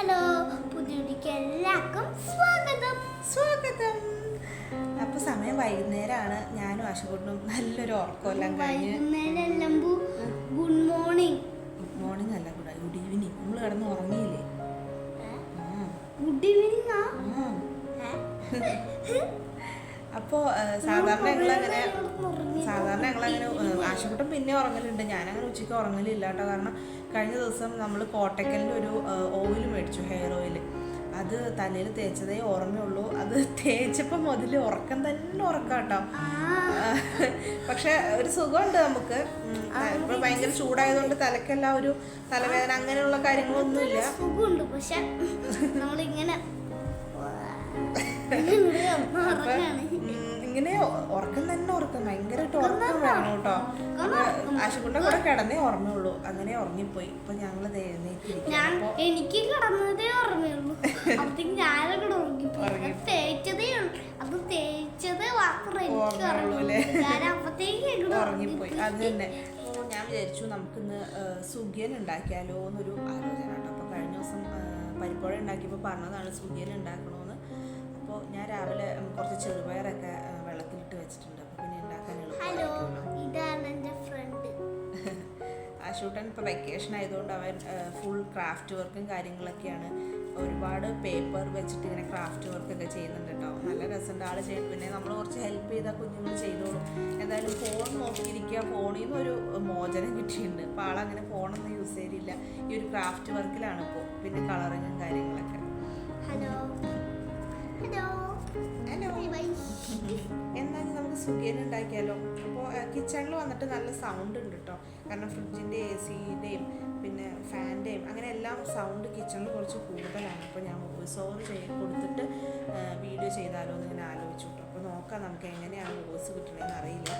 Hello, പുതിയതിലേക്ക് എല്ലാവർക്കും സ്വാഗതം. അപ്പോൾ സമയം വൈകുന്നേരമാണ്. ഞാനും ആശുപത്രിയും നല്ലൊരു ഉറക്കമെല്ലാം കഴിഞ്ഞ് ഗുഡ് മോർണിംഗ്. ഗുഡ് മോർണിംഗ് അല്ല, ഗുഡ് ഈവനിങ്. നമ്മൾ കിടന്ന് ഉറങ്ങിയില്ലേ? Good evening. അപ്പോൾ സാധാരണ ഞങ്ങളങ്ങനെ ആശുപത്രി പിന്നെ ഉറങ്ങലുണ്ട്. ഞാനങ്ങനെ ഉച്ചയ്ക്ക് ഉറങ്ങലില്ല കേട്ടോ. കാരണം കഴിഞ്ഞ ദിവസം നമ്മൾ കോട്ടക്കലിൻ്റെ ഒരു ഓയിൽ മേടിച്ചു, ഹെയർ ഓയിൽ. അത് തലയിൽ തേച്ചതേ ഓർമ്മയുള്ളൂ. അത് തേച്ചപ്പോൾ മുതൽ ഉറക്കം തന്നെ ഉറക്കം കേട്ടോ. പക്ഷെ ഒരു സുഖമുണ്ട് നമുക്ക്. ഇപ്പോൾ ഭയങ്കര ചൂടായതുകൊണ്ട് തലക്കെല്ലാം ഒരു തലവേദന അങ്ങനെയുള്ള കാര്യങ്ങളൊന്നുമില്ല. സുഖമുണ്ട്, പക്ഷെ നമ്മളിങ്ങനെ ഇങ്ങനെ ഉറക്കം തന്നെ ഉറക്കം ഭയങ്കരമായിട്ട് ഉറക്കം വേണം കേട്ടോ. ആശുപത്രിയുടെ കൂടെ കിടന്നേ ഓർമ്മയുള്ളൂ. അങ്ങനെ ഉറങ്ങിപ്പോയി. ഇപ്പൊ ഞങ്ങൾ എനിക്ക് കിടന്നതേ ഓർമ്മയുള്ളൂ. അപ്പത്തേക്ക് ഞാനൊക്കെ തേച്ചതേ അത് തേച്ചത് ഉറങ്ങിപ്പോയി. അത് തന്നെ. അപ്പോൾ ഞാൻ വിചാരിച്ചു നമുക്കിന്ന് സുഖിയൻ ഉണ്ടാക്കിയാലോ എന്നൊരു ആലോചന കേട്ടോ. അപ്പോൾ കഴിഞ്ഞ ദിവസം പരിപ്പുഴ ഉണ്ടാക്കിയപ്പോൾ പറഞ്ഞതാണ് സുഖിയൻ ഉണ്ടാക്കണമെന്ന്. അപ്പോൾ ഞാൻ രാവിലെ കുറച്ച് ചെറുപയറൊക്കെ വെള്ളത്തിലിട്ട് വെച്ചിട്ടുണ്ട്. അപ്പോൾ പിന്നെ ഉണ്ടാക്കാൻ ആശൂട്ടൻ ഇപ്പോൾ വെക്കേഷൻ ആയതുകൊണ്ട് അവൻ ഫുൾ ക്രാഫ്റ്റ് വർക്കും കാര്യങ്ങളൊക്കെയാണ്. ഒരുപാട് പേപ്പർ വെച്ചിട്ട് ഇങ്ങനെ ക്രാഫ്റ്റ് വർക്കൊക്കെ ചെയ്യുന്നുണ്ട് കേട്ടോ. നല്ല രസമുണ്ട് ആൾ ചെയ്യും. പിന്നെ നമ്മൾ കുറച്ച് ഹെൽപ്പ് ചെയ്താൽ കുഞ്ഞുങ്ങൾ ചെയ്തോളും. എന്തായാലും ഫോൺ നോക്കിയിരിക്കുക, ഫോണിൽ നിന്നൊരു മോചനം കിട്ടിയിട്ടുണ്ട്. അപ്പോൾ ആളങ്ങനെ ഫോണൊന്നും യൂസ് ചെയ്തില്ല. ഈ ഒരു ക്രാഫ്റ്റ് വർക്കിലാണ് ഇപ്പോൾ. പിന്നെ കളറിങ്ങും കാര്യങ്ങളൊക്കെ. എന്നാലും നമുക്ക് സുഖിയൻ ഉണ്ടാക്കിയാലോ. അപ്പോൾ കിച്ചണിൽ വന്നിട്ട് നല്ല സൗണ്ട് ഉണ്ട് കേട്ടോ. കാരണം ഫ്രിഡ്ജിൻ്റെ AC-യുടെയും പിന്നെ ഫാൻ്റെയും അങ്ങനെ എല്ലാം സൗണ്ട് കിച്ചണിൽ കുറച്ച് കൂടുതലാണ്. അപ്പോൾ ഞാൻ വോയിസ് ഓവർ കൊടുത്തിട്ട് വീഡിയോ ചെയ്താലോ എന്ന് ഞാൻ ആലോചിച്ചു കേട്ടോ. അപ്പോൾ നോക്കാം നമുക്ക് എങ്ങനെയാണ് വോയിസ് കിട്ടണമെന്ന് അറിയില്ല.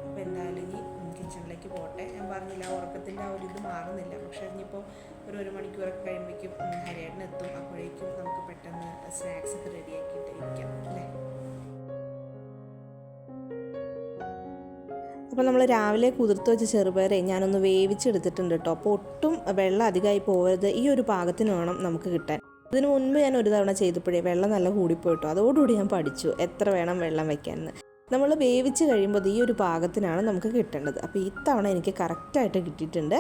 അപ്പോൾ എന്തായാലും ഇനി കിച്ചണിലേക്ക് പോട്ടെ. ഞാൻ പറഞ്ഞില്ല, ഉറക്കത്തിൻ്റെ ആ ഒരു ഇത് മാറുന്നില്ല. പക്ഷേ ഇനിയിപ്പോൾ ഒരു മണിക്കൂറൊക്കെ കഴിയുമ്പോഴേക്കും ഹരിയേട്ടൻ എത്തും. അപ്പോഴേക്കും നമുക്ക് പെട്ടെന്ന് സ്നാക്സ് ഒക്കെ റെഡിയാക്കിയിട്ട് ഇരിക്കാം അല്ലേ. അപ്പോൾ നമ്മൾ രാവിലെ കുതിർത്ത് വെച്ച ചെറുപയറെ ഞാനൊന്ന് വേവിച്ചെടുത്തിട്ടുണ്ട് കേട്ടോ. അപ്പോൾ ഒട്ടും വെള്ളം അധികമായി പോകരുത്. ഈ ഒരു പാകത്തിന് വേണം നമുക്ക് കിട്ടാൻ. ഇതിന് മുൻപ് ഞാൻ ഒരു തവണ ചെയ്തപ്പോഴേ വെള്ളം നല്ല കൂടിപ്പോയിട്ടോ. അതോടുകൂടി ഞാൻ പഠിച്ചു എത്ര വേണം വെള്ളം വയ്ക്കാനെന്ന്. നമ്മൾ വേവിച്ച് കഴിയുമ്പോൾ ഈ ഒരു പാകത്തിനാണ് നമുക്ക് കിട്ടേണ്ടത്. അപ്പോൾ ഇത്തവണ എനിക്ക് കറക്റ്റായിട്ട് കിട്ടിയിട്ടുണ്ട്.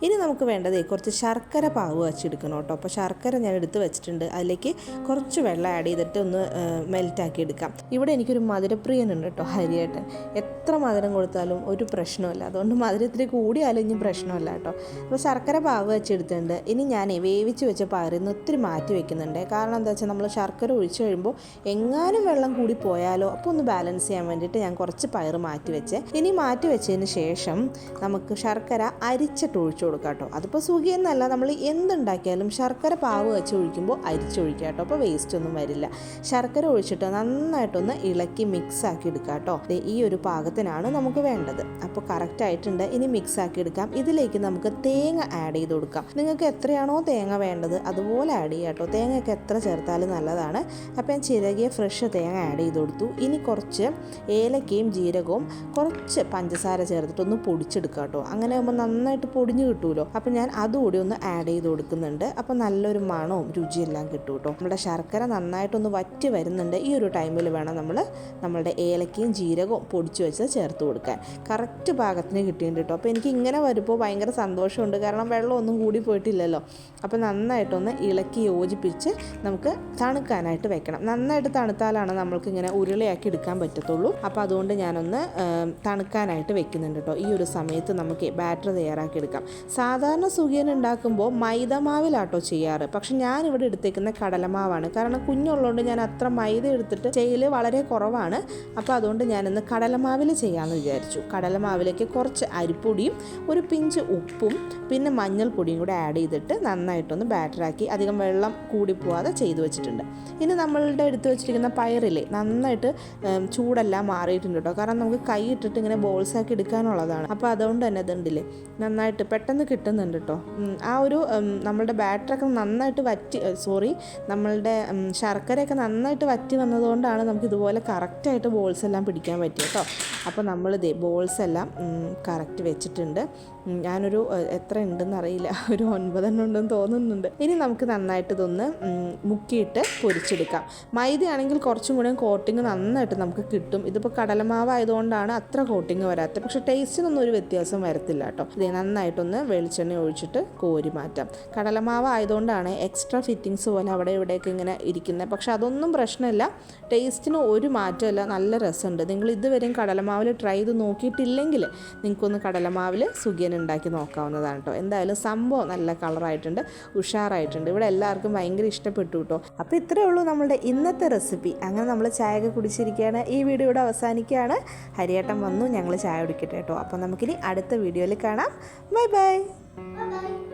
ഇനി നമുക്ക് വേണ്ടത് കുറച്ച് ശർക്കര പാവ് വച്ചെടുക്കണം കേട്ടോ. അപ്പോൾ ശർക്കര ഞാൻ എടുത്ത് വെച്ചിട്ടുണ്ട്. അതിലേക്ക് കുറച്ച് വെള്ളം ആഡ് ചെയ്തിട്ട് ഒന്ന് മെൽറ്റാക്കി എടുക്കാം. ഇവിടെ എനിക്കൊരു മധുരപ്രിയനുണ്ട് കേട്ടോ, ഹരിയേട്ടൻ. എത്ര മധുരം കൊടുത്താലും ഒരു പ്രശ്നമില്ല. അതുകൊണ്ട് മധുരത്തിൽ കൂടിയാലും ഇനി പ്രശ്നമില്ല കേട്ടോ. അപ്പോൾ ശർക്കര പാവ് വെച്ചെടുത്തിട്ടുണ്ട്. ഇനി ഞാൻ വേവിച്ച് വെച്ച പയറിൽ നിന്ന് ഒത്തിരി മാറ്റി വെക്കുന്നുണ്ട്. കാരണം എന്താ വെച്ചാൽ നമ്മൾ ശർക്കര ഒഴിച്ച് കഴിയുമ്പോൾ എങ്ങാനും വെള്ളം കൂടി പോയാലോ അപ്പോൾ ഒന്ന് ബാലൻസ് ചെയ്യാൻ വേണ്ടിയിട്ട് ഞാൻ കുറച്ച് പയർ മാറ്റി വെച്ചേ. ഇനി മാറ്റി വെച്ചതിന് ശേഷം നമുക്ക് ശർക്കര അരിച്ചിട്ട് ഒഴിച്ചു കൊടുക്കാം കേട്ടോ. അതിപ്പോൾ സുഖിയെന്നല്ല, നമ്മൾ എന്തുണ്ടാക്കിയാലും ശർക്കര പാവ് വെച്ച് ഒഴിക്കുമ്പോൾ അരിച്ചൊഴിക്കുക കേട്ടോ. അപ്പോൾ വേസ്റ്റ് ഒന്നും വരില്ല. ശർക്കര ഒഴിച്ചിട്ട് നന്നായിട്ടൊന്ന് ഇളക്കി മിക്സ് ആക്കി എടുക്കുക കേട്ടോ. ഈ ഒരു പാകത്തിനാണ് നമുക്ക് വേണ്ടത്. അപ്പോൾ കറക്റ്റ് ആയിട്ടുണ്ട്. ഇനി മിക്സ് ആക്കി എടുക്കാം. ഇതിലേക്ക് നമുക്ക് തേങ്ങ ആഡ് ചെയ്ത് കൊടുക്കാം. നിങ്ങൾക്ക് എത്രയാണോ തേങ്ങ വേണ്ടത് അതുപോലെ ആഡ് ചെയ്യുക കേട്ടോ. തേങ്ങയൊക്കെ എത്ര ചേർത്താലും നല്ലതാണ്. അപ്പോൾ ഞാൻ ചിരകിയ ഫ്രഷ് തേങ്ങ ആഡ് ചെയ്ത് കൊടുത്തു. ഇനി കുറച്ച് ഏലക്കയും ജീരകവും കുറച്ച് പഞ്ചസാര ചേർത്തിട്ടൊന്ന് പൊടിച്ചെടുക്കുക കേട്ടോ. അങ്ങനെ ആകുമ്പോൾ നന്നായിട്ട് പൊടിഞ്ഞ് കിട്ടുമല്ലോ. അപ്പം ഞാൻ അതുകൂടി ഒന്ന് ആഡ് ചെയ്ത് കൊടുക്കുന്നുണ്ട്. അപ്പോൾ നല്ലൊരു മണവും രുചിയെല്ലാം കിട്ടും കേട്ടോ. നമ്മുടെ ശർക്കര നന്നായിട്ടൊന്ന് വറ്റി വരുന്നുണ്ട്. ഈ ഒരു ടൈമിൽ വേണം നമ്മളുടെ ഏലക്കയും ജീരകവും പൊടിച്ച് വെച്ച് ചേർത്ത് കൊടുക്കാൻ. കറക്റ്റ് പാകത്തിന് കിട്ടിയിട്ടുണ്ട് കേട്ടോ. അപ്പോൾ എനിക്ക് ഇങ്ങനെ വരുമ്പോൾ ഭയങ്കര സന്തോഷമുണ്ട്. കാരണം വെള്ളമൊന്നും കൂടി പോയിട്ടില്ലല്ലോ. അപ്പോൾ നന്നായിട്ടൊന്ന് ഇളക്കി യോജിപ്പിച്ച് നമുക്ക് തണുക്കാനായിട്ട് വെക്കണം. നന്നായിട്ട് തണുത്താലാണ് നമ്മൾക്കിങ്ങനെ ഉരുളയാക്കി എടുക്കാൻ പറ്റത്തുള്ളൂ. അപ്പോൾ അതുകൊണ്ട് ഞാനൊന്ന് തണുക്കാനായിട്ട് വെക്കുന്നുണ്ട് കേട്ടോ. ഈ ഒരു സമയത്ത് നമുക്ക് ബാറ്റർ തയ്യാറാക്കി എടുക്കാം. സാധാരണ സുഖിയൻ ഉണ്ടാക്കുമ്പോൾ മൈദമാവിലാട്ടോ ചെയ്യാറ്. പക്ഷെ ഞാനിവിടെ എടുത്തേക്കുന്ന കടലമാവാണ്. കാരണം കുഞ്ഞുള്ളതുകൊണ്ട് ഞാൻ അത്ര മൈദ എടുത്തിട്ട് ചെയ്യൽ വളരെ കുറവാണ്. അപ്പോൾ അതുകൊണ്ട് ഞാനിന്ന് കടലമാവിൽ ചെയ്യാമെന്ന് വിചാരിച്ചു. കടലമാവിലേക്ക് കുറച്ച് അരിപ്പൊടിയും ഒരു പിഞ്ച് ഉപ്പും പിന്നെ മഞ്ഞൾപ്പൊടിയും കൂടെ ആഡ് ചെയ്തിട്ട് നന്നായിട്ടൊന്ന് ബാറ്ററാക്കി അധികം വെള്ളം കൂടിപ്പോവാതെ ചെയ്തു വെച്ചിട്ടുണ്ട്. ഇനി നമ്മളുടെ എടുത്ത് വെച്ചിരിക്കുന്ന പയറില്ലേ നന്നായിട്ട് ചൂടെല്ലാം മാറിയിട്ടുണ്ട് കേട്ടോ. കാരണം നമുക്ക് കൈ ഇട്ടിട്ട് ഇങ്ങനെ ബോൾസാക്കി എടുക്കാനുള്ളതാണ്. അപ്പോൾ അതുകൊണ്ട് തന്നെ ഇതുണ്ടല്ലേ നന്നായിട്ട് പെട്ടെന്ന് കിട്ടുന്നുണ്ട് കേട്ടോ. ആ ഒരു നമ്മളുടെ ബാറ്ററൊക്കെ നന്നായിട്ട് നമ്മളുടെ ശർക്കരയൊക്കെ നന്നായിട്ട് വറ്റി വന്നതുകൊണ്ടാണ് നമുക്ക് ഇതുപോലെ കറക്റ്റായിട്ട് ബോൾസ് എല്ലാം പിടിക്കാൻ പറ്റിയത് കേട്ടോ. അപ്പോൾ നമ്മളിതേ ബോൾസ് എല്ലാം കറക്റ്റ് വെച്ചിട്ടുണ്ട്. ഞാനൊരു എത്ര ഉണ്ടെന്ന് അറിയില്ല, ഒരു 9 എണ്ണം ഉണ്ടെന്ന് തോന്നുന്നുണ്ട്. ഇനി നമുക്ക് നന്നായിട്ട് ഇതൊന്ന് മുക്കിയിട്ട് പൊരിച്ചെടുക്കാം. മൈദയാണെങ്കിൽ കുറച്ചും കൂടെ കോട്ടിങ് നന്നായിട്ട് നമുക്ക് കിട്ടും. ഇതിപ്പോൾ കടലമാവ് ആയതുകൊണ്ടാണ് അത്ര കോട്ടിങ് വരാത്തത്. പക്ഷേ ടേസ്റ്റിനൊന്നും ഒരു വ്യത്യാസം വരത്തില്ല കേട്ടോ. ഇത് നന്നായിട്ടൊന്ന് വെളിച്ചെണ്ണ ഒഴിച്ചിട്ട് കോരി മാറ്റാം. കടലമാവ് ആയതുകൊണ്ടാണ് എക്സ്ട്രാ ഫിറ്റിങ്സ് പോലെ അവിടെ ഇവിടെയൊക്കെ ഇങ്ങനെ ഇരിക്കുന്നത്. പക്ഷെ അതൊന്നും പ്രശ്നമില്ല, ടേസ്റ്റിന് ഒരു മാറ്റമില്ല, നല്ല രസമുണ്ട്. നിങ്ങൾ ഇതുവരെയും കടലമാവിൽ ട്രൈ ചെയ്ത് നോക്കിയിട്ടില്ലെങ്കിൽ നിങ്ങൾക്കൊന്ന് കടലമാവിൽ സുഖിയൻ ഉണ്ടാക്കി നോക്കാവുന്നതാണ് കേട്ടോ. എന്തായാലും സംഭവം നല്ല കളറായിട്ടുണ്ട്, ഉഷാറായിട്ടുണ്ട്. ഇവിടെ എല്ലാവർക്കും ഭയങ്കര ഇഷ്ടപ്പെട്ടു കേട്ടോ. അപ്പോൾ ഇത്രയേ ഉള്ളൂ നമ്മളുടെ ഇന്നത്തെ റെസിപ്പി. അങ്ങനെ നമ്മൾ ചായയൊക്കെ കുടിച്ചിരിക്കുകയാണ്. ഈ വീഡിയോ ഇവിടെ അവസാനിക്കുകയാണ്. ഹരിയേട്ടൻ വന്നു, ഞങ്ങൾ ചായ കുടിക്കട്ടെ കേട്ടോ. അപ്പോൾ നമുക്കിനി അടുത്ത വീഡിയോയിൽ കാണാം. Bye bye. Bye bye.